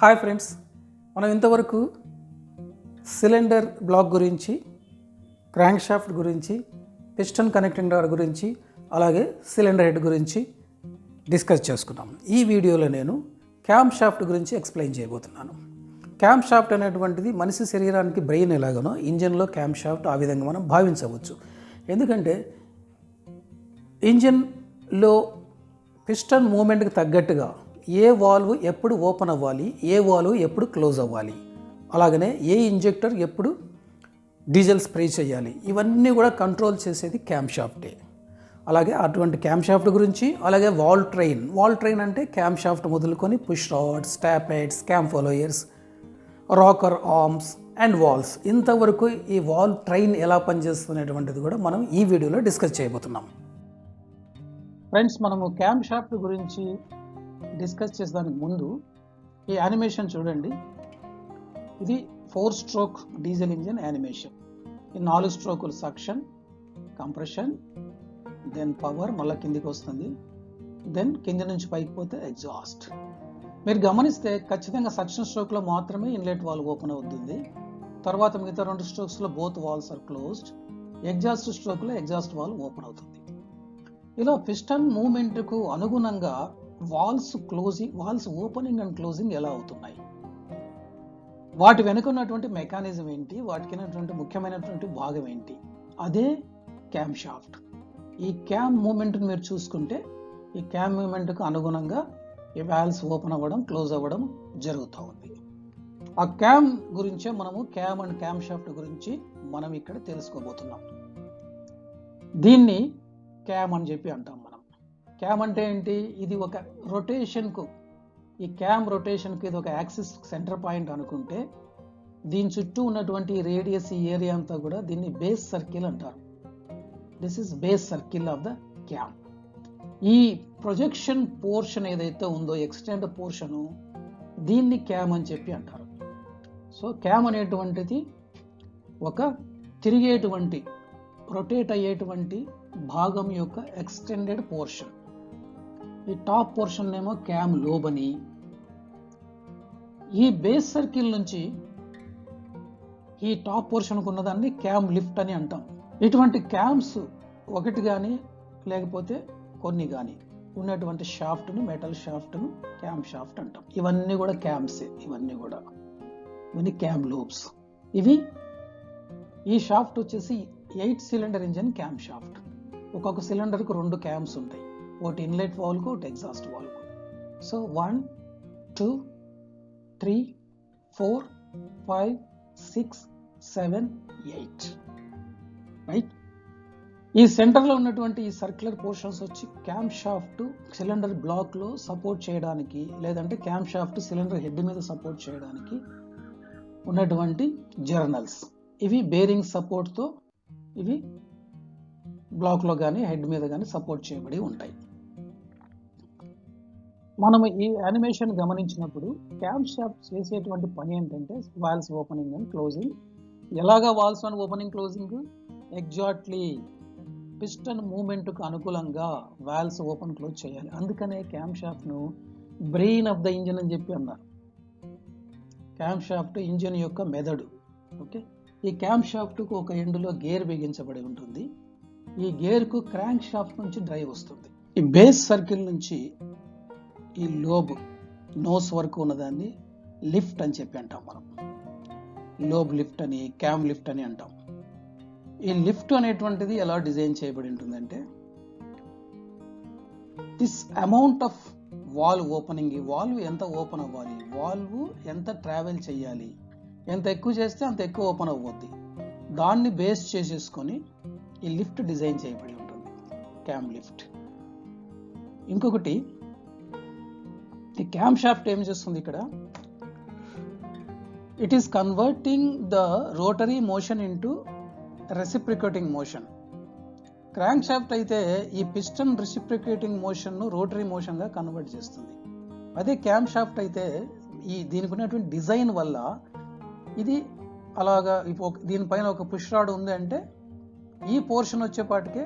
Hi friends, మనం ఇంతవరకు cylinder black గురించి, క్రాంక్ షాఫ్ట్ గురించి, పిస్టన్ కనెక్టింగ్ రాడ్ గురించి, అలాగే సిలిండర్ హెడ్ గురించి డిస్కస్ చేసుకున్నాం. ఈ వీడియోలో నేను క్యామ్ షాఫ్ట్ గురించి ఎక్స్ప్లెయిన్ చేయబోతున్నాను. క్యామ్ షాఫ్ట్ అనేటువంటిది మనిషి శరీరానికి బ్రెయిన్ ఎలాగనో ఇంజన్లో క్యామ్ షాఫ్ట్ ఆ విధంగా మనం భావించవచ్చు. ఎందుకంటే ఇంజన్లో పిస్టన్ మూమెంట్కి తగ్గట్టుగా ఏ వాల్వ్ ఎప్పుడు ఓపెన్ అవ్వాలి, ఏ వాల్వ్ ఎప్పుడు క్లోజ్ అవ్వాలి, అలాగనే ఏ ఇంజెక్టర్ ఎప్పుడు డీజిల్ స్ప్రే చేయాలి, ఇవన్నీ కూడా కంట్రోల్ చేసేది క్యామ్ షాఫ్టే. అలాగే అటువంటి క్యామ్ షాఫ్ట్ గురించి, అలాగే వాల్ ట్రైన్ అంటే క్యామ్ షాఫ్ట్ మొదలుకొని push rods, tappets, cam followers, rocker arms and valves, ఇంతవరకు ఈ వాల్ ట్రైన్ ఎలా పనిచేస్తున్నటువంటిది కూడా మనం ఈ వీడియోలో డిస్కస్ చేయబోతున్నాం. ఫ్రెండ్స్, మనము క్యామ్ షాఫ్ట్ గురించి డిస్కస్ చేసేదానికి ముందు ఈ యానిమేషన్ చూడండి. ఇది 4 స్ట్రోక్ డీజిల్ ఇంజిన్ యానిమేషన్. ఈ 4 స్ట్రోకులు సక్షన్, కంప్రెషన్, దెన్ పవర్, మళ్ళీ కిందికి వస్తుంది, దెన్ కింది నుంచి పైకి పోతే ఎగ్జాస్ట్. మీరు గమనిస్తే ఖచ్చితంగా సక్షన్ స్ట్రోక్లో మాత్రమే ఇన్లెట్ వాల్వ్ ఓపెన్ అవుతుంది. తర్వాత మిగతా 2 స్ట్రోక్స్లో both valves are closed. Exhaust స్ట్రోక్లో ఎగ్జాస్ట్ వాల్వ్ ఓపెన్ అవుతుంది. ఇలా పిస్టన్ మూమెంట్కు అనుగుణంగా వాల్స్ ఓపెనింగ్ అండ్ క్లోజింగ్ ఎలా అవుతున్నాయి, వాటి వెనుక ఉన్నటువంటి మెకానిజం ఏంటి, వాటికి ఉన్నటువంటి ముఖ్యమైనటువంటి భాగం ఏంటి, అదే క్యామ్ షాఫ్ట్. ఈ క్యామ్ మూమెంట్ని మీరు చూసుకుంటే ఈ క్యామ్ మూమెంట్కు అనుగుణంగా ఈ వాల్వ్స్ ఓపెన్ అవ్వడం, క్లోజ్ అవ్వడం జరుగుతూ ఉంది. ఆ క్యామ్ గురించే మనము క్యామ్ అండ్ క్యామ్ షాఫ్ట్ గురించి మనం ఇక్కడ తెలుసుకోబోతున్నాం. దీన్ని క్యామ్ అని చెప్పి అంటాం మనం. క్యామ్ అంటే ఏంటి? ఇది ఒక రొటేషన్కు, ఈ క్యామ్ రొటేషన్కి ఇది ఒక యాక్సిస్ సెంటర్ పాయింట్ అనుకుంటే, దీని చుట్టూ ఉన్నటువంటి రేడియస్, ఈ ఏరియా అంతా కూడా దీన్ని బేస్ సర్కిల్ అంటారు. This is base circle of the cam. ఈ ప్రొజెక్షన్ పోర్షన్ ఏదైతే ఉందో, ఎక్స్టెండ్ పోర్షను, దీన్ని క్యామ్ అని చెప్పి అంటారు. సో క్యామ్ అనేటువంటిది ఒక తిరిగేటువంటి, రొటేట్ అయ్యేటువంటి భాగం యొక్క ఎక్స్టెండెడ్ పోర్షన్. ఈ టాప్ పోర్షన్ ఏమో క్యామ్ లోబ్ అని, ఈ బేస్ సర్కిల్ నుంచి ఈ టాప్ పోర్షన్ ఉన్నదాన్ని క్యామ్ లిఫ్ట్ అని అంటాం. ఇటువంటి క్యామ్స్ ఒకటి కానీ లేకపోతే కొన్ని కానీ ఉన్నటువంటి షాఫ్ట్ను, మెటల్ షాఫ్ట్ను క్యామ్ షాఫ్ట్ అంటాం. ఇవన్నీ కూడా క్యామ్సే, ఇవన్నీ క్యామ్ లోబ్స్. ఈ షాఫ్ట్ వచ్చేసి 8 సిలిండర్ ఇంజిన్ క్యామ్ షాఫ్ట్. ఒక్కొక్క సిలిండర్కు 2 క్యామ్స్ ఉంటాయి, ఒకటి ఇన్లెట్ వాల్వ్కు, ఒకటి ఎగ్జాస్ట్ వాల్వ్కు. So 1, 2, 3, 4, 5, 6, 7, 8, right. ఈ సెంటర్లో ఉన్నటువంటి ఈ సర్క్యులర్ పోర్షన్స్ వచ్చి క్యామ్ షాఫ్ట్ సిలిండర్ బ్లాక్లో సపోర్ట్ చేయడానికి, లేదంటే క్యామ్ షాఫ్ట్ సిలిండర్ హెడ్ మీద సపోర్ట్ చేయడానికి ఉన్నటువంటి జర్నల్స్. ఇవి బేరింగ్ సపోర్ట్తో ఇవి బ్లాక్లో కానీ హెడ్ మీద కానీ సపోర్ట్ చేయబడి ఉంటాయి. మనము ఈ యానిమేషన్ గమనించినప్పుడు క్యామ్ షాఫ్ట్ చేసేటువంటి పని ఏంటంటే వాల్వ్స్ ఓపెనింగ్ అండ్ క్లోజింగ్. ఎలాగా valves and opening closing? Exactly piston మూమెంట్కు అనుకూలంగా వాల్వ్స్ ఓపెన్ క్లోజ్ చేయాలి. అందుకనే క్యామ్ షాఫ్ట్ను బ్రెయిన్ ఆఫ్ ద ఇంజిన్ అని చెప్పి అన్నారు. క్యామ్ షాఫ్ట్ ఇంజిన్ యొక్క మెదడు. ఓకే, ఈ క్యామ్ షాఫ్ట్కు ఒక ఎండులో గేర్ బిగించబడి ఉంటుంది. ఈ గేర్కు క్రాంక్ షాఫ్ట్ నుంచి డ్రైవ్ వస్తుంది. ఈ బేస్ సర్కిల్ నుంచి ఈ లోబ్ నోస్ వరకు ఉన్నదాన్ని లిఫ్ట్ అని చెప్పి అంటాం మనం. లోబ్ లిఫ్ట్ అని, క్యామ్ లిఫ్ట్ అని అంటాం. ఈ లిఫ్ట్ అనేటువంటిది ఎలా డిజైన్ చేయబడి ఉంటుందంటే, this amount of value opening, ఈ వాల్వ్ ఎంత ఓపెన్ అవ్వాలి, వాల్వ్ ఎంత ట్రావెల్ చేయాలి, ఎంత ఎక్కువ చేస్తే అంత ఎక్కువ ఓపెన్ అవ్వద్ది, దాన్ని బేస్ చేసేసుకొని ఈ లిఫ్ట్ డిజైన్ చేయబడి ఉంటుంది, క్యామ్ లిఫ్ట్. ఇంకొకటి, ఈ క్యామ్ షాఫ్ట్ ఏం చేస్తుంది ఇక్కడ? It is converting the rotary motion into reciprocating motion. Crank shaft అయితే ఈ పిస్టన్ రెసిప్రికేటింగ్ మోషన్ను రోటరీ మోషన్గా కన్వర్ట్ చేస్తుంది. అదే క్యామ్ షాఫ్ట్ అయితే దీనికి ఉన్నటువంటి డిజైన్ వల్ల ఇది అలాగా, దీనిపైన ఒక పుష్ రాడ్ ఉంది అంటే ఈ పోర్షన్ వచ్చేపాటికే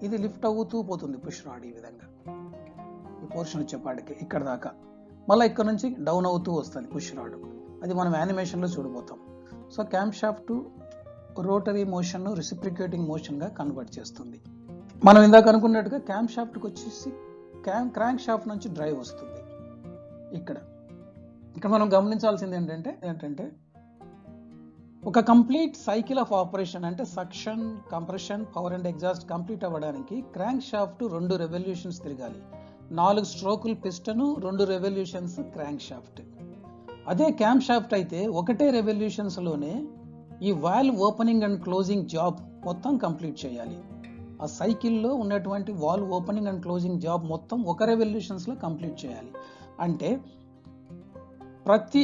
ఇది లిఫ్ట్ అవుతూ పోతుంది. పుష్ రాడ్ ఈ విధంగా ఈ పోర్షన్ వచ్చేపాటికే ఇక్కడ దాకా మళ్ళీ ఇక్కడ నుంచి డౌన్ అవుతూ వస్తుంది పుష్ రాడ్. అది మనం యానిమేషన్లో చూడబోతాం. సో క్యాంప్ షాఫ్ట్ రోటరీ మోషన్ను రెసిప్రికేటింగ్ మోషన్గా కన్వర్ట్ చేస్తుంది. మనం ఇందాక అనుకున్నట్టుగా క్యాంప్ షాఫ్ట్కి వచ్చేసి క్రాంక్ షాఫ్ట్ నుంచి డ్రైవ్ వస్తుంది. ఇక్కడ మనం గమనించాల్సింది ఏంటంటే ఒక కంప్లీట్ సైకిల్ ఆఫ్ ఆపరేషన్ అంటే suction, compression, power and exhaust complete అవ్వడానికి క్రాంక్ షాఫ్ట్ 2 రెవల్యూషన్స్ తిరగాలి. 4 స్ట్రోకులు పిస్టన్, 2 రెవల్యూషన్స్ క్రాంక్ షాఫ్ట్. అదే క్యాంప్ షాఫ్ట్ అయితే ఒకటే రెవల్యూషన్స్లోనే ఈ valve opening and closing job మొత్తం కంప్లీట్ చేయాలి. ఆ సైకిల్లో ఉన్నటువంటి valve opening and closing job మొత్తం ఒక రెవల్యూషన్స్లో కంప్లీట్ చేయాలి. అంటే ప్రతి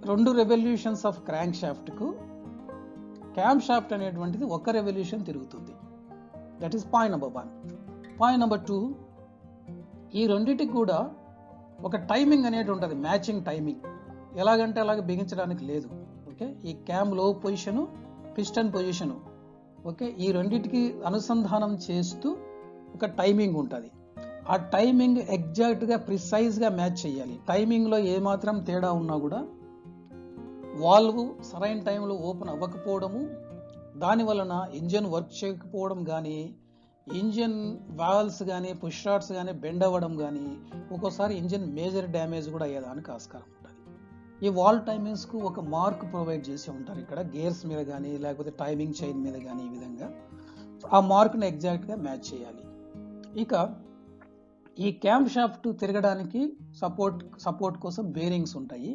2 రెవల్యూషన్స్ ఆఫ్ క్రాంక్ షాఫ్ట్కు క్యాంప్ షాఫ్ట్ అనేటువంటిది ఒక రెవల్యూషన్ తిరుగుతుంది. That is point number 1. Point number 2, ఈ రెండింటికి కూడా ఒక టైమింగ్ అనేది ఉంటుంది, మ్యాచింగ్ టైమింగ్. ఎలాగంటే అలాగ బిగించడానికి లేదు. ఓకే, ఈ క్యామ్ లో పొజిషను, పిస్టన్ పొజిషను, ఓకే, ఈ రెండింటికి అనుసంధానం చేస్తూ ఒక టైమింగ్ ఉంటుంది. ఆ టైమింగ్ ఎగ్జాక్ట్గా ప్రిసైజ్గా మ్యాచ్ చేయాలి. టైమింగ్లో ఏమాత్రం తేడా ఉన్నా కూడా వాల్వ్ సరైన టైంలో ఓపెన్ అవ్వకపోవడము, దాని వలన ఇంజన్ వర్క్ చేయకపోవడం కానీ, ఇంజన్ వాల్వ్స్ కానీ పుష్ రాడ్స్ కానీ బెండ్ అవ్వడం కానీ, ఒక్కోసారి ఇంజన్ మేజర్ డ్యామేజ్ కూడా అయ్యేదానికి ఆస్కారం ఉంటుంది. ఈ వాల్ టైమింగ్స్కు ఒక మార్క్ ప్రొవైడ్ చేసి ఉంటారు ఇక్కడ, గేర్స్ మీద కానీ లేకపోతే టైమింగ్ చైన్ మీద కానీ. ఈ విధంగా ఆ మార్క్ను ఎగ్జాక్ట్గా మ్యాచ్ చేయాలి. ఇక ఈ క్యాంప్ షాఫ్ట్ తిరగడానికి సపోర్ట్ కోసం బేరింగ్స్ ఉంటాయి.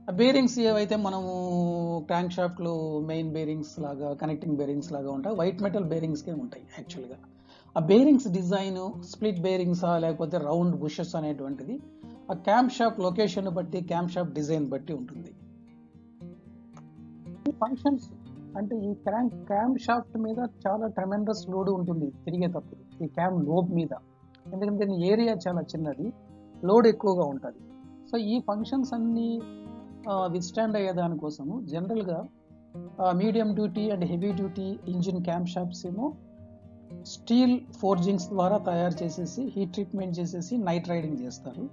ఆ బేరింగ్స్ ఏవైతే మనము క్రాంక్ షాఫ్ట్లో మెయిన్ బేరింగ్స్ లాగా, కనెక్టింగ్ బేరింగ్స్ లాగా ఉంటాయి, వైట్ మెటల్ బేరింగ్స్కే ఉంటాయి యాక్చువల్గా. ఆ బేరింగ్స్ డిజైన్ స్ప్లిట్ బేరింగ్సా లేకపోతే రౌండ్ బుషెస్ అనేటువంటిది ఆ క్యాంప్ షాఫ్ట్ లొకేషన్ బట్టి, క్యాంప్ షాఫ్ట్ డిజైన్ బట్టి ఉంటుంది. ఈ ఫంక్షన్స్ అంటే ఈ క్యాంప్ షాఫ్ట్ మీద చాలా ట్రెమెండస్ లోడ్ ఉంటుంది తిరిగేటప్పుడు, ఈ క్యాంప్ లోబ్ మీద. ఎందుకంటే ఏరియా చాలా చిన్నది, లోడ్ ఎక్కువగా ఉంటుంది. సో ఈ ఫంక్షన్స్ అన్నీ విత్స్టాండ్ అయ్యే దానికోసము జనరల్గా medium duty and heavy duty engine camp shafts ఏమో స్టీల్ ఫోర్జింగ్స్ ద్వారా తయారు చేసేసి హీట్ ట్రీట్మెంట్ చేసేసి నైట్ రైడింగ్ చేస్తారు.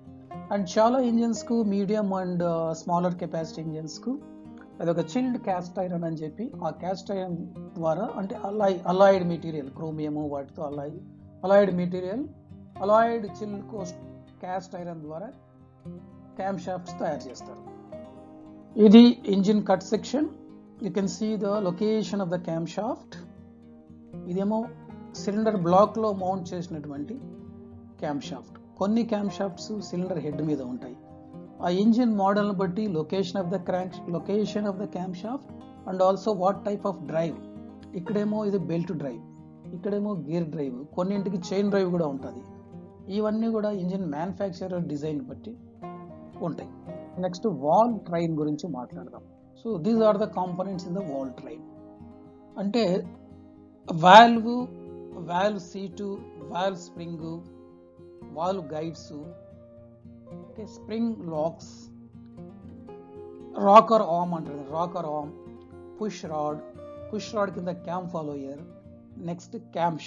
అండ్ చాలా ఇంజిన్స్కు, మీడియం అండ్ స్మాలర్ కెపాసిటీ ఇంజిన్స్కు అదొక చిల్డ్ క్యాస్ట్ ఐరన్ అని చెప్పి, ఆ క్యాస్ట్ ఐరన్ ద్వారా అంటే అలాయిడ్ మెటీరియల్, క్రోమియము వాటితో alloyed material, alloyed chill cast iron ద్వారా క్యాంప్ షాఫ్ట్స్ తయారు చేస్తారు. ఇది engine cut section. You can see the location of the cam shaft. ఇదేమో సిలిండర్ బ్లాక్లో మౌంట్ చేసినటువంటి క్యాంప్ షాఫ్ట్. కొన్ని క్యాంప్ షాఫ్ట్స్ సిలిండర్ హెడ్ మీద ఉంటాయి. ఆ ఇంజిన్ మోడల్ని బట్టి location of the cam shaft and also what type of drive. ఇక్కడేమో ఇది బెల్ట్ డ్రైవ్, ఇక్కడేమో గేర్ డ్రైవ్, కొన్నింటికి చైన్ డ్రైవ్ కూడా ఉంటుంది. ఇవన్నీ కూడా ఇంజిన్ మ్యానుఫ్యాక్చరర్ డిజైన్ బట్టి ఉంటాయి. నెక్స్ట్ వాల్ ట్రైన్ గురించి మాట్లాడదాం. So these are the components in the valve train. అంటే valve seat, valve spring, valve guides, okay, spring locks, rocker arm అంటారు, రాకర్ ఆర్మ్, పుష్ రాడ్ కింద cam follower, next cam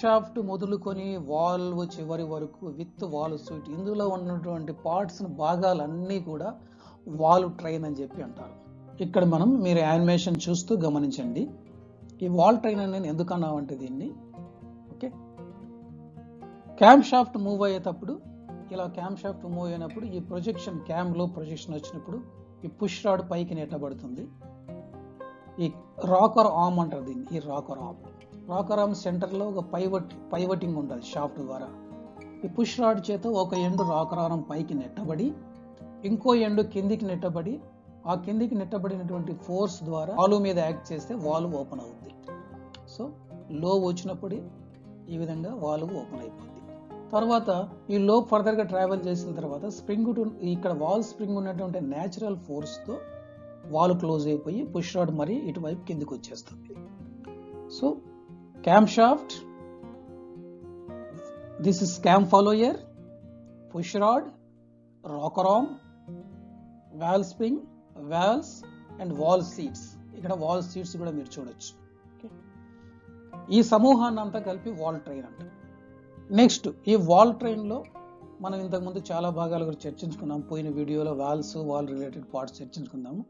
shaft మొదలుకొని valve చివరి వరకు with valve suit, ఇందులో ఉన్నటువంటి parts భాగాలన్నీ కూడా valve train అని చెప్పి అంటారు. ఇక్కడ మీరు యానిమేషన్ చూస్తూ గమనించండి. ఈ వాల్ ట్రైన్ అని నేను ఎందుకన్నామంటే దీన్ని, ఓకే, క్యాంప్ షాఫ్ట్ మూవ్ అయ్యేటప్పుడు ఇలా క్యాంప్ షాఫ్ట్ మూవ్ అయినప్పుడు ఈ ప్రొజెక్షన్, క్యామ్లో ప్రొజెక్షన్ వచ్చినప్పుడు ఈ పుష్ రాడ్ పైకి నెట్టబడుతుంది. ఈ రాకర్ ఆర్మ్ అంటారు దీన్ని, ఈ రాకర్ ఆర్మ్ సెంటర్లో ఒక పైవటింగ్ ఉంటుంది షాఫ్ట్ ద్వారా. ఈ పుష్ రాడ్ చేత ఒక ఎండు రాకర్ ఆర్మ్ పైకి నెట్టబడి ఇంకో ఎండు కిందికి నెట్టబడి, ఆ కిందికి నెట్టబడినటువంటి ఫోర్స్ ద్వారా వాల్వ్ మీద యాక్ట్ చేస్తే వాల్వ్ ఓపెన్ అవుతుంది. సో లో వచ్చినప్పుడు ఈ విధంగా వాల్వ్ ఓపెన్ అయిపోతుంది. తర్వాత ఈ లో ఫర్దర్గా ట్రావెల్ చేసిన తర్వాత ఇక్కడ వాల్ స్ప్రింగ్ ఉన్నటువంటి న్యాచురల్ ఫోర్స్తో వాల్వ్ క్లోజ్ అయిపోయి పుష్ రాడ్ మరి ఇటువైపు కిందికి వచ్చేస్తుంది. So cam shaft, this is camp follower, push rod, rocker arm, valve spring, valves and wall seats. ఇక్కడ వాల్ సీట్స్ కూడా మీరు చూడొచ్చు. ఈ సమూహాన్ని అంతా కలిపి వాల్ ట్రైన్ అంటారు. నెక్స్ట్ ఈ వాల్ ట్రైన్లో మనం ఇంతకుముందు చాలా భాగాల గురించి చర్చించుకున్నాం. పోయిన వీడియోలో వాల్ రిలేటెడ్ పార్ట్స్ చర్చించుకున్నాము.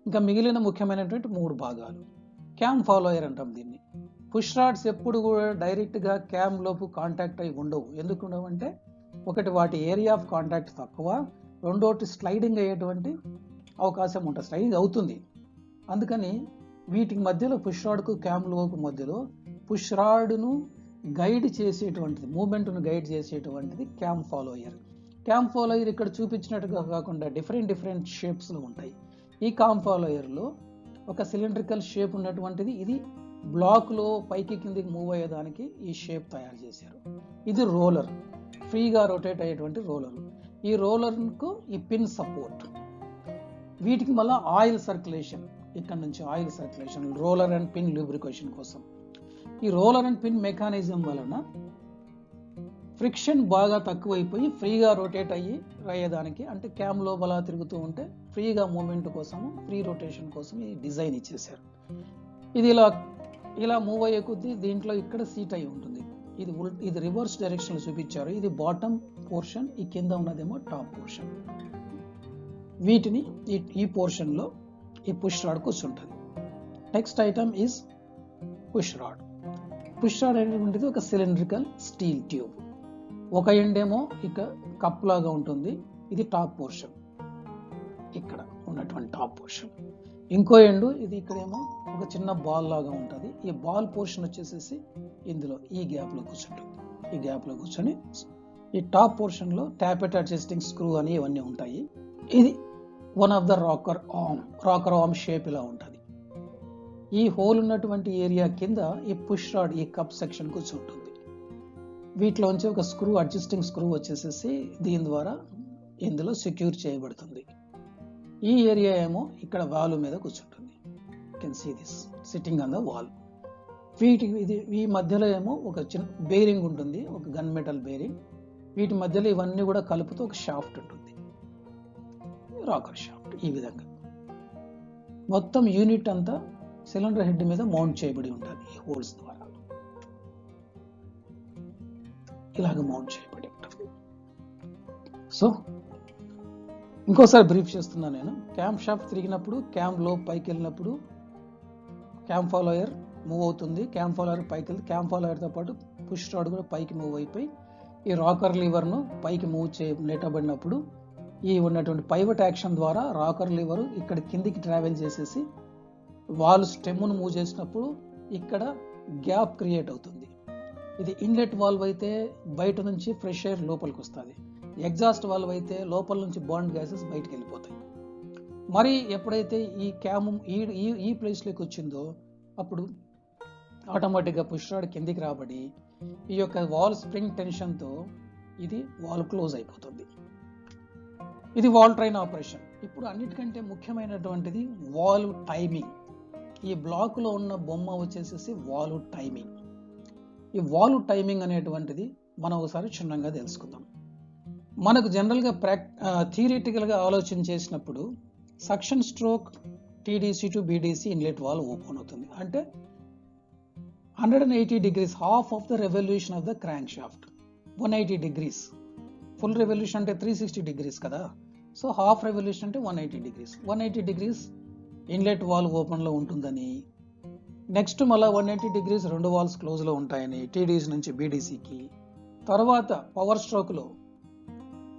ఇంకా మిగిలిన ముఖ్యమైనటువంటి 3 భాగాలు. క్యామ్ ఫాలోయర్ అంటాం దీన్ని. పుష్ రాడ్స్ ఎప్పుడు కూడా డైరెక్ట్గా క్యామ్ లోపు కాంటాక్ట్ అయి ఉండవు. ఎందుకు ఉండవు అంటే, ఒకటి వాటి ఏరియా ఆఫ్ కాంటాక్ట్ తక్కువ, రెండోటి స్లైడింగ్ అయ్యేటువంటి అవకాశం ఉంటుంది, స్లైడింగ్ అవుతుంది. అందుకని వీటికి మధ్యలో పుష్ రాడ్కు క్యామ్ లోపు మధ్యలో పుష్ రాడ్ను గైడ్ చేసేటువంటిది, మూమెంట్ను గైడ్ చేసేటువంటిది క్యామ్ ఫాలోయర్. క్యామ్ ఫాలోయర్ ఇక్కడ చూపించినట్టుగా కాకుండా డిఫరెంట్ షేప్స్లో ఉంటాయి. ఈ క్యామ్ ఫాలోయర్లో ఒక సిలిండ్రికల్ షేప్ ఉన్నటువంటిది, ఇది బ్లాక్లో పైకి కిందికి మూవ్ అయ్యేదానికి ఈ షేప్ తయారు చేశారు. ఇది రోలర్, ఫ్రీగా రొటేట్ అయ్యేటువంటి రోలర్. ఈ రోలర్కు ఈ పిన్ సపోర్ట్. వీటికి మళ్ళీ ఆయిల్ సర్క్యులేషన్, ఇక్కడ నుంచి oil circulation, roller and pin lubrication కోసం. ఈ రోలర్ అండ్ పిన్ మెకానిజం వలన ఫ్రిక్షన్ బాగా తక్కువైపోయి ఫ్రీగా రొటేట్ అయ్యేదానికి, అంటే క్యామ్ లోపల తిరుగుతూ ఉంటే ఫ్రీగా మూమెంట్ కోసము, ఫ్రీ రొటేషన్ కోసం ఈ డిజైన్ ఇచ్చేసారు. ఇది ఇలా మూవ్ అయ్యే కొద్దీ దీంట్లో ఇక్కడ సీట్ అయి ఉంటుంది. ఇది రివర్స్ డైరెక్షన్లో చూపించారు. ఇది బాటమ్ పోర్షన్, ఈ కింద ఉన్నదేమో టాప్ పోర్షన్. వీటిని ఈ పోర్షన్లో ఈ పుష్ రాడ్ కూర్చుంటుంది. Next item is push rod. Push rod అనేటువంటిది ఒక సిలిండ్రికల్ స్టీల్ ట్యూబ్. ఒక ఎండ్ ఏమో ఇక కప్ లాగా ఉంటుంది, ఇది టాప్ పోర్షన్, ఇక్కడ ఉన్నటువంటి టాప్ పోర్షన్. ఇంకో ఎండు ఇది ఇక్కడేమో ఒక చిన్న బాల్ లాగా ఉంటుంది. ఈ బాల్ పోర్షన్ వచ్చేసేసి ఇందులో ఈ గ్యాప్లో కూర్చుంటుంది. ఈ గ్యాప్లో కూర్చొని ఈ టాప్ పోర్షన్లో ట్యాపెట్ అడ్జస్టింగ్ స్క్రూ అని ఇవన్నీ ఉంటాయి. ఇది one of the rocker arm shape ఇలా ఉంటుంది. ఈ హోల్ ఉన్నటువంటి ఏరియా కింద ఈ పుష్ రాడ్ ఈ కప్ సెక్షన్ కూర్చుంటుంది. వీటిలోంచి ఒక స్క్రూ, అడ్జస్టింగ్ స్క్రూ వచ్చేసేసి దీని ద్వారా ఇందులో సెక్యూర్ చేయబడుతుంది. ఈ ఏరియా ఏమో ఇక్కడ వాల్ మీద కూర్చుంటుంది. Can see this sitting on the wall. ఈ మధ్యలో ఏమో ఒక చిన్న బేరింగ్ ఉంటుంది, ఒక గన్ మెటల్ బేరింగ్. వీటి మధ్యలో ఇవన్నీ కూడా కలుపుతూ ఒక షాఫ్ట్ ఉంటుంది, రాకర్ షాఫ్ట్. ఈ విధంగా మొత్తం యూనిట్ అంతా సిలిండర్ హెడ్ మీద మౌంట్ చేయబడి ఉంటుంది. ఈ హోల్స్ ద్వారా ఇలాగ మౌంట్ చేయబడి ఉంటుంది. సో ఇంకోసారి బ్రీఫ్ చేస్తున్నాను నేను. క్యామ్ షాఫ్ట్ తిరిగినప్పుడు, క్యామ్ లో పైకి వెళ్ళినప్పుడు క్యామ్ ఫాలోయర్ మూవ్ అవుతుంది. క్యామ్ ఫాలోయర్ పైకి వెళ్తే క్యామ్ ఫాలోయర్తో పాటు పుష్ రాడ్ కూడా పైకి మూవ్ అయిపోయి ఈ రాకర్ లివర్ను పైకి నెట్టబడినప్పుడు ఈ ఉన్నటువంటి పైవట్ యాక్షన్ ద్వారా రాకర్ లివర్ ఇక్కడ కిందికి ట్రావెల్ చేసేసి వాల్ స్టెమ్ను మూవ్ చేసినప్పుడు ఇక్కడ గ్యాప్ క్రియేట్ అవుతుంది. ఇది ఇన్లెట్ వాల్వ్ అయితే బయట నుంచి ఫ్రెష్ ఎయిర్ లోపలికి వస్తుంది. ఎగ్జాస్ట్ వాల్వ్ అయితే లోపల నుంచి బాండ్ గ్యాసెస్ బయటకు వెళ్ళిపోతాయి. మరి ఎప్పుడైతే ఈ క్యామ్ ఈ ప్లేస్లోకి వచ్చిందో అప్పుడు ఆటోమేటిక్గా పుష్ రాడ్ కిందికి రాబడి ఈ యొక్క వాల్ స్ప్రింగ్ టెన్షన్తో ఇది వాల్ క్లోజ్ అయిపోతుంది. ఇది వాల్ ట్రైన్ ఆపరేషన్. ఇప్పుడు అన్నిటికంటే ముఖ్యమైనటువంటిది వాల్వ్ టైమింగ్. ఈ బ్లాక్లో ఉన్న బొమ్మ వచ్చేసేసి వాల్వ్ టైమింగ్. ఈ వాల్వ్ టైమింగ్ అనేటువంటిది మనం ఒకసారి క్షుణ్ణంగా తెలుసుకుందాం. మనకు జనరల్గా థియరిటికల్గా ఆలోచన చేసినప్పుడు suction stroke TDC to BDC inlet valve open అవుతుంది. అంటే 180 degrees, half of the revolution of the crank shaft. 180 degrees, full revolution అంటే 360 degrees కదా. సో హాఫ్ రెవల్యూషన్ అంటే 180 degrees. 180 degrees ఇన్లెట్ వాల్వ్ ఓపెన్లో ఉంటుందని, నెక్స్ట్ మళ్ళీ 180 degrees రెండు వాల్వ్స్ క్లోజ్లో ఉంటాయని టీడీసీ నుంచి బీడీసీకి, తర్వాత పవర్ స్ట్రోక్లో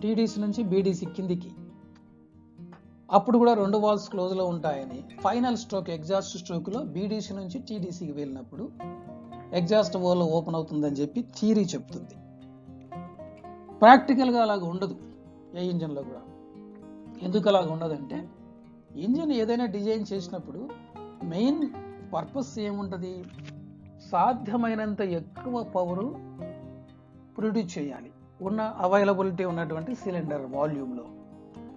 టీడీసీ నుంచి బీడీసీ కిందికి అప్పుడు కూడా రెండు వాల్వ్స్ క్లోజ్లో ఉంటాయని, ఫైనల్ స్ట్రోక్ ఎగ్జాస్ట్ స్ట్రోక్లో బీడీసీ నుంచి టీడీసీకి వెళ్ళినప్పుడు ఎగ్జాస్ట్ వాల్వ్ ఓపెన్ అవుతుందని చెప్పి థియరీ చెప్తుంది. ప్రాక్టికల్గా అలాగ ఉండదు ఏ ఇంజన్లో కూడా. ఎందుకు అలాగ ఉండదంటే, ఇంజిన్ ఏదైనా డిజైన్ చేసినప్పుడు మెయిన్ పర్పస్ ఏముంటుంది, సాధ్యమైనంత ఎక్కువ పవరు ప్రొడ్యూస్ చేయాలి ఉన్న అవైలబిలిటీ ఉన్నటువంటి సిలిండర్ వాల్యూమ్లో.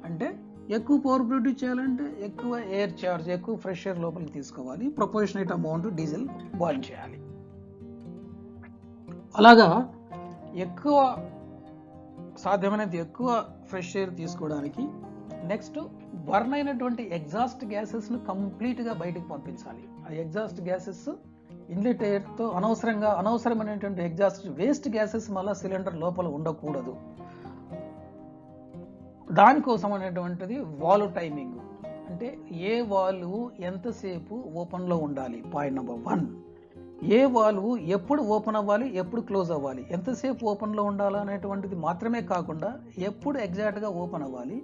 అంటే ఎక్కువ పవర్ ప్రొడ్యూస్ చేయాలంటే ఎక్కువ ఎయిర్ చార్జ్, ఎక్కువ ఫ్రెష్ ఎయిర్ లోపలికి తీసుకోవాలి, ప్రపోర్షనేట్ అమౌంట్ డీజిల్ బాయిల్ చేయాలి. అలాగా ఎక్కువ సాధ్యమైనంత ఎక్కువ ఫ్రెష్ ఎయిర్ తీసుకోవడానికి నెక్స్ట్ బర్న్ అయినటువంటి ఎగ్జాస్ట్ గ్యాసెస్ను కంప్లీట్గా బయటకు పంపించాలి. ఆ ఎగ్జాస్ట్ గ్యాసెస్ ఇన్లెట్ ఎయిర్తో అనవసరమైనటువంటి ఎగ్జాస్ట్ వేస్ట్ గ్యాసెస్ మళ్ళీ సిలిండర్ లోపల ఉండకూడదు. దానికోసం అనేటువంటిది వాల్వ్ టైమింగ్. అంటే ఏ వాల్వ్ ఎంతసేపు ఓపెన్లో ఉండాలి, పాయింట్ నెంబర్ 1. ఏ వాల్వ్ ఎప్పుడు ఓపెన్ అవ్వాలి, ఎప్పుడు క్లోజ్ అవ్వాలి, ఎంతసేపు ఓపెన్లో ఉండాలి అనేటువంటిది మాత్రమే కాకుండా ఎప్పుడు ఎగ్జాక్ట్గా ఓపెన్ అవ్వాలి,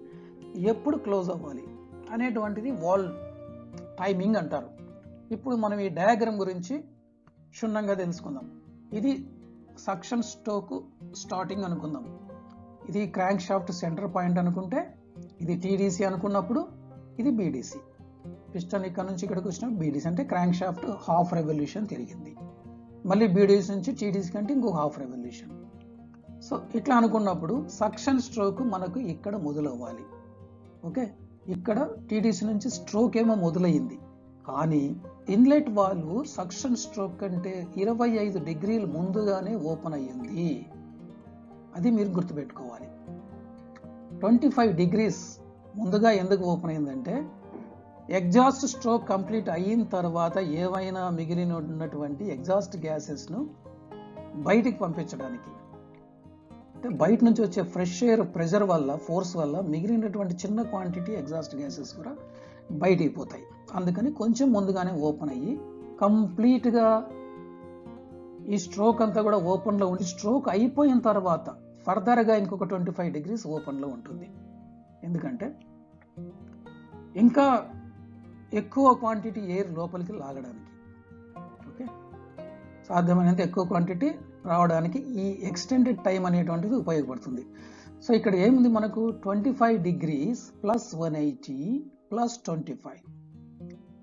ఎప్పుడు క్లోజ్ అవ్వాలి అనేటువంటిది వాల్వ్ టైమింగ్ అంటారు. ఇప్పుడు మనం ఈ డయాగ్రామ్ గురించి క్షుణ్ణంగా తెలుసుకుందాం. ఇది సక్షన్ స్ట్రోక్ స్టార్టింగ్ అనుకుందాం. ఇది క్రాంక్ షాఫ్ట్ సెంటర్ పాయింట్ అనుకుంటే, ఇది టీడీసీ అనుకున్నప్పుడు ఇది బీడీసీ. పిస్టన్ ఇక్కడ నుంచి ఇక్కడికి వచ్చిన బీడీసీ అంటే క్రాంక్ షాఫ్ట్ హాఫ్ రెవల్యూషన్ తిరిగింది. మళ్ళీ బీడీసీ నుంచి టీడీసీ కంటే ఇంకో హాఫ్ రెవల్యూషన్. సో ఇట్లా అనుకున్నప్పుడు సక్షన్ స్ట్రోక్ మనకు ఇక్కడ మొదలవ్వాలి. ఓకే, ఇక్కడ టీడీసీ నుంచి స్ట్రోక్ ఏమో మొదలయ్యింది, కానీ ఇన్లెట్ వాల్వ్ సక్షన్ స్ట్రోక్ కంటే 25 డిగ్రీలు ముందుగానే ఓపెన్ అయ్యింది. అది మీరు గుర్తుపెట్టుకోవాలి. 25 డిగ్రీస్ ముందుగా ఎందుకు ఓపెన్ అయిందంటే, ఎగ్జాస్ట్ స్ట్రోక్ కంప్లీట్ అయిన తర్వాత ఏవైనా మిగిలిన ఉన్నటువంటి ఎగ్జాస్ట్ గ్యాసెస్ను బయటికి పంపించడానికి. అంటే బయట నుంచి వచ్చే ఫ్రెష్ ఎయిర్ ప్రెషర్ వల్ల, ఫోర్స్ వల్ల మిగిలినటువంటి చిన్న క్వాంటిటీ ఎగ్జాస్ట్ గ్యాసెస్ కూడా బయటికి పోతాయి. అందుకని కొంచెం ముందుగానే ఓపెన్ అయ్యి కంప్లీట్గా ఈ స్ట్రోక్ అంతా కూడా ఓపెన్లో ఉండి, స్ట్రోక్ అయిపోయిన తర్వాత ఫర్దర్గా ఇంకొక 25 డిగ్రీస్ ఓపెన్లో ఉంటుంది. ఎందుకంటే ఇంకా ఎక్కువ క్వాంటిటీ ఎయిర్ లోపలికి లాగడానికి. ఓకే, సాధ్యమైనంత ఎక్కువ క్వాంటిటీ రావడానికి ఈ ఎక్స్టెండెడ్ టైం అనేటువంటిది ఉపయోగపడుతుంది. సో ఇక్కడ ఏముంది మనకు, 25 degrees plus 180 plus 25,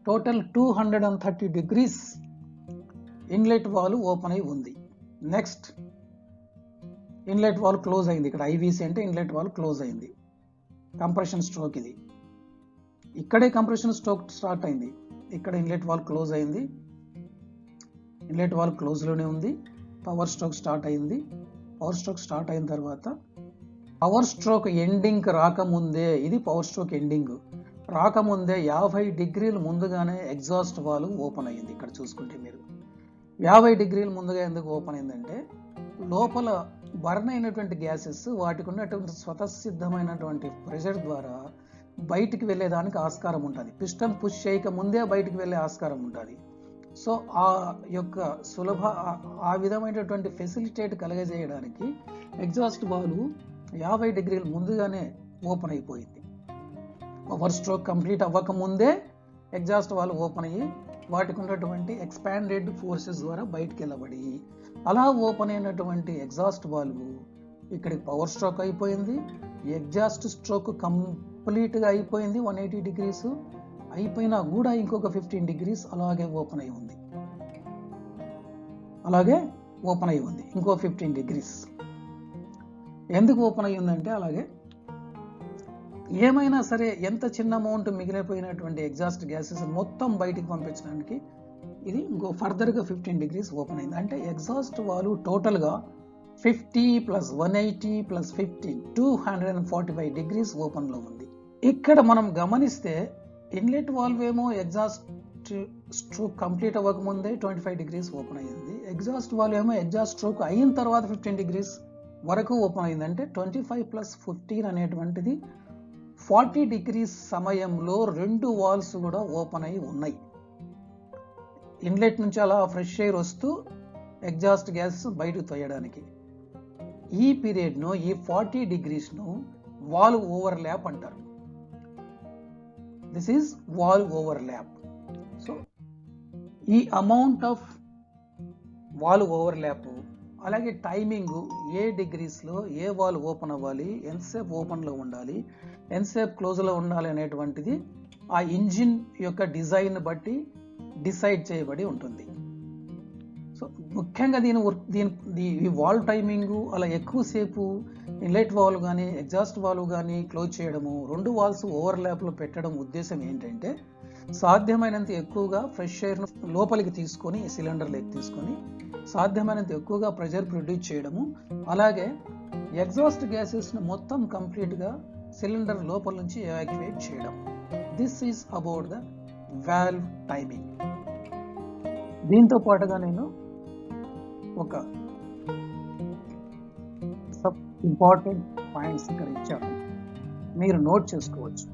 total 230 degrees inlet valve open అయి ఉంది. నెక్స్ట్ ఇన్లెట్ వాల్వ్ క్లోజ్ అయింది. ఇక్కడ ఐవీసీ అంటే ఇన్లెట్ వాల్వ్ క్లోజ్ అయింది. కంప్రెషన్ స్ట్రోక్ ఇది. ఇక్కడే కంప్రెషన్ స్ట్రోక్ స్టార్ట్ అయింది. ఇక్కడ ఇన్లెట్ వాల్వ్ క్లోజ్ అయింది. ఇన్లెట్ వాల్వ్ క్లోజ్లోనే ఉంది. పవర్ స్ట్రోక్ స్టార్ట్ అయింది. పవర్ స్ట్రోక్ స్టార్ట్ అయిన తర్వాత పవర్ స్ట్రోక్ ఎండింగ్కి రాకముందే, ఇది పవర్ స్ట్రోక్ ఎండింగ్ రాకముందే 50 డిగ్రీలు ముందుగానే ఎగ్జాస్ట్ వాల్వ్ ఓపెన్ అయ్యింది. ఇక్కడ చూసుకుంటే మీరు 50 డిగ్రీలు ముందుగా ఎందుకు ఓపెన్ అయిందంటే, లోపల బర్న్ అయినటువంటి గ్యాసెస్ వాటికి ఉన్నటువంటి స్వతసిద్ధమైనటువంటి ప్రెషర్ ద్వారా బయటికి వెళ్ళేదానికి ఆస్కారం ఉంటుంది. పిస్టన్ పుష్ చేయక ముందే బయటికి వెళ్ళే ఆస్కారం ఉంటుంది. సో ఆ యొక్క ఆ విధమైనటువంటి ఫెసిలిటేట్ కలగజేయడానికి ఎగ్జాస్ట్ వాల్వ్ 50 డిగ్రీలు ముందుగానే ఓపెన్ అయిపోయింది. పవర్ స్ట్రోక్ కంప్లీట్ అవ్వకముందే ఎగ్జాస్ట్ వాల్వ్ ఓపెన్ అయ్యి వాటికి ఉన్నటువంటి ఎక్స్పాండెడ్ ఫోర్సెస్ ద్వారా బయటికి వెళ్ళబడి, అలా ఓపెన్ అయినటువంటి ఎగ్జాస్ట్ వాల్వ్ ఇక్కడికి పవర్ స్ట్రోక్ అయిపోయింది. ఎగ్జాస్ట్ స్ట్రోక్ కంప్లీట్గా అయిపోయింది. 180 డిగ్రీస్ అయిపోయినా కూడా ఇంకొక 15 డిగ్రీస్ అలాగే ఓపెన్ అయి ఉంది. ఇంకో 15 డిగ్రీస్ ఎందుకు ఓపెన్ అయి ఉందంటే, అలాగే ఏమైనా సరే ఎంత చిన్న అమౌంట్ మిగిలిపోయినటువంటి ఎగ్జాస్ట్ గ్యాసెస్ మొత్తం బయటికి పంపించడానికి ఇది ఇంకో ఫర్దర్గా 15 డిగ్రీస్ ఓపెన్ అయింది. అంటే ఎగ్జాస్ట్ వాల్వ్ టోటల్గా 50 ప్లస్ 180 ప్లస్ 15 245 డిగ్రీస్ ఓపెన్లో ఉంది. ఇక్కడ మనం గమనిస్తే ఇన్లెట్ వాల్వ్ ఏమో ఎగ్జాస్ట్ స్ట్రోక్ కంప్లీట్ అవ్వకముందే 25 డిగ్రీస్ ఓపెన్ అయ్యింది. ఎగ్జాస్ట్ వాల్వ్ ఏమో ఎగ్జాస్ట్ స్ట్రోక్ అయిన తర్వాత 15 డిగ్రీస్ వరకు ఓపెన్ అయింది. అంటే 25 ప్లస్ 15 అనేటువంటిది 40 డిగ్రీస్ సమయంలో 2 వాల్వ్స్ కూడా ఓపెన్ అయి ఉన్నాయి. ఇన్లెట్ నుంచి అలా ఫ్రెష్ ఎయిర్ వస్తూ ఎగ్జాస్ట్ గ్యాస్ బయటకు తోయడానికి. ఈ పీరియడ్ను, ఈ 40 డిగ్రీస్ను వాల్వ్ ఓవర్లాప్ అంటారు. This is valve overlap. So ఈ అమౌంట్ ఆఫ్ వాల్వ్ ఓవర్లాప్, అలాగే టైమింగ్, ఏ డిగ్రీస్లో ఏ వాల్వ్ ఓపెన్ అవ్వాలి, ఎంతసేపు ఓపెన్లో ఉండాలి, ఎంతసేపు క్లోజ్లో ఉండాలి అనేటువంటిది ఆ ఇంజిన్ యొక్క డిజైన్ బట్టి డిసైడ్ చేయబడి ఉంటుంది. సో ముఖ్యంగా ఈ వాల్వ్ టైమింగ్ అలా ఎక్కువసేపు ఇన్లెట్ వాల్వ్ కానీ ఎగ్జాస్ట్ వాల్వ్ కానీ క్లోజ్ చేయడము, 2 వాల్వ్స్ ఓవర్లాప్లో పెట్టడం ఉద్దేశం ఏంటంటే, సాధ్యమైనంత ఎక్కువగా ఫ్రెష్ ఎయిర్ను లోపలికి తీసుకొని, సిలిండర్లోకి తీసుకొని సాధ్యమైనంత ఎక్కువగా ప్రెషర్ ప్రొడ్యూస్ చేయడము, అలాగే ఎగ్జాస్ట్ గ్యాసెస్ను మొత్తం కంప్లీట్గా సిలిండర్ లోపల నుంచి ఎవాక్యువేట్ చేయడం. This is about the valve timing. దీంతో పాటుగా నేను ఒక ఇంపార్టెంట్ పాయింట్స్ ఇక్కడ ఇచ్చాను. మీరు నోట్ చేసుకోవచ్చు.